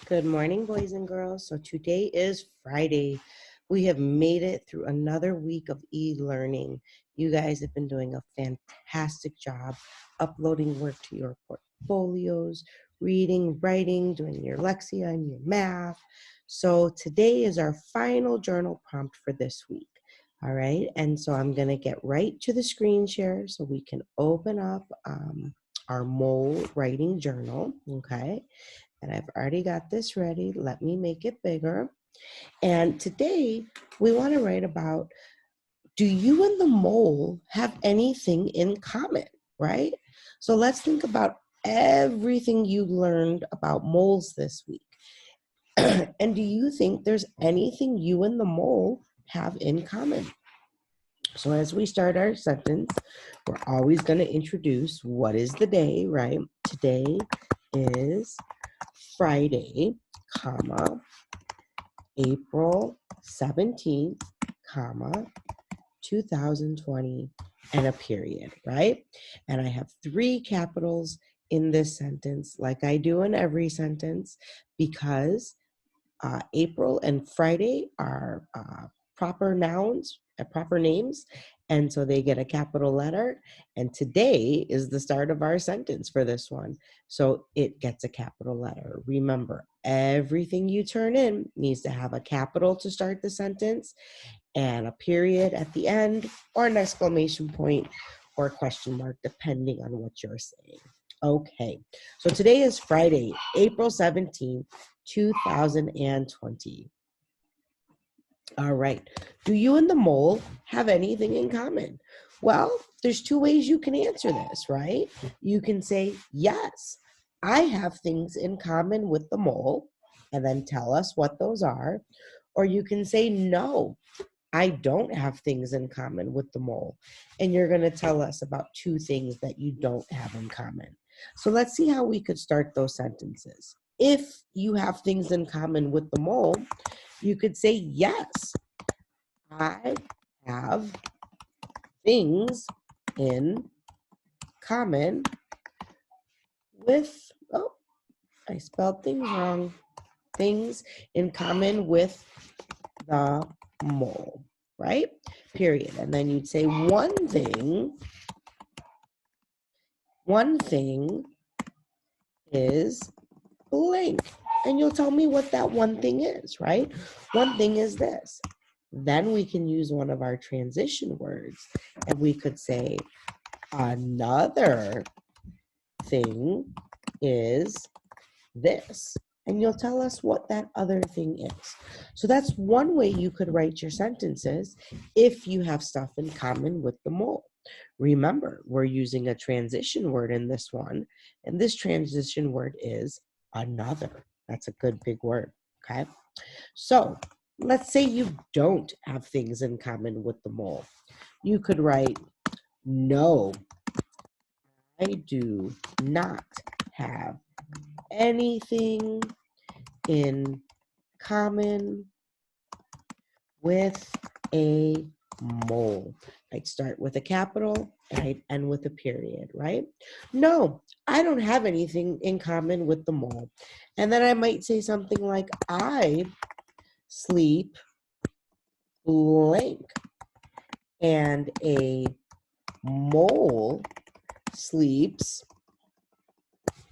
Good morning, boys and girls. So today is Friday. We have made it through another week of e-learning. You guys have been doing a fantastic job uploading work to your portfolios, reading, writing, doing your Lexia and your math. So today is our final journal prompt for this week. All right, and so I'm going to get right to the screen share so we can open up our mole writing journal, okay? And I've already got this ready. Let me make it bigger. And today we want to write about, do you and the mole have anything in common, right? So let's think about everything you learned about moles this week. And do you think there's anything you and the mole have in common? So as we start our sentence, we're always going to introduce what is the day, right? Today is Friday, comma, April 17th, comma, 2020, and a period, right? And I have three capitals in this sentence, like I do in every sentence, because April and Friday are proper nouns, proper names, and so they get a capital letter. And today is the start of our sentence for this one, so it gets a capital letter. Remember, everything you turn in needs to have a capital to start the sentence and a period at the end, or an exclamation point or a question mark, depending on what you're saying. Okay, so today is Friday, April 17th, 2020. All right. Do you and the mole have anything in common? Well, there's two ways you can answer this, right? You can say, yes, I have things in common with the mole, and then tell us what those are. Or you can say, no, I don't have things in common with the mole. And you're going to tell us about two things that you don't have in common. So let's see how we could start those sentences. If you have things in common with the mole, you could say, yes, I have things in common with, oh, I spelled things wrong. Things in common with the mole, right? Period. And then you'd say one thing is blank. And you'll tell me what that one thing is, right? One thing is this. Then we can use one of our transition words, and we could say another thing is this. And you'll tell us what that other thing is. So that's one way you could write your sentences if you have stuff in common with the mole. Remember, we're using a transition word in this one, and this transition word is another. That's a good big word, okay? So let's say you don't have things in common with the mole. You could write, no, I do not have anything in common with a mole. I'd start with a capital and I'd end with a period, right? No, I don't have anything in common with the mole. And then I might say something like, I sleep blank, and a mole sleeps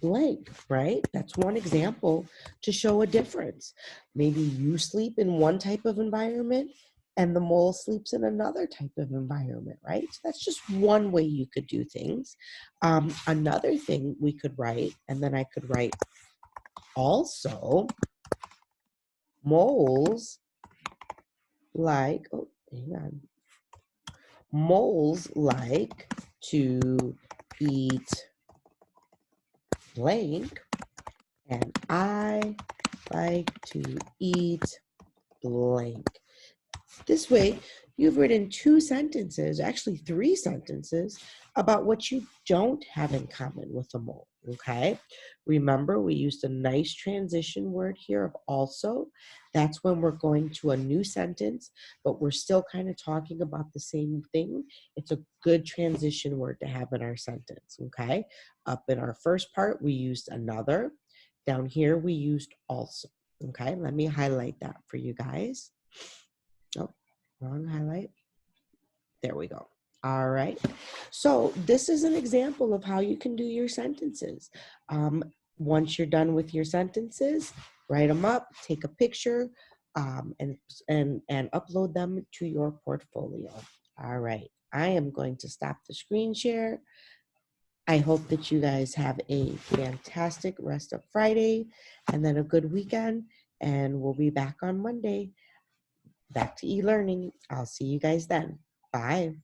blank, right? That's one example to show a difference. Maybe you sleep in one type of environment and the mole sleeps in another type of environment, right? So that's just one way you could do things. Another thing we could write, and then I could write also, moles like, oh, hang on. Moles like to eat blank, and I like to eat blank. This way, you've written two sentences, actually three sentences, about what you don't have in common with the mole, okay? Remember, we used a nice transition word here of also. That's when we're going to a new sentence, but we're still kind of talking about the same thing. It's a good transition word to have in our sentence, okay? Up in our first part, we used another. Down here, we used also. Okay, let me highlight that for you guys. Oh, wrong highlight. There we go. All right. So this is an example of how you can do your sentences. Once you're done with your sentences, write them up, take a picture, and upload them to your portfolio. All right. I am going to stop the screen share. I hope that you guys have a fantastic rest of Friday and then a good weekend. And we'll be back on Monday. Back to e-learning. I'll see you guys then. Bye.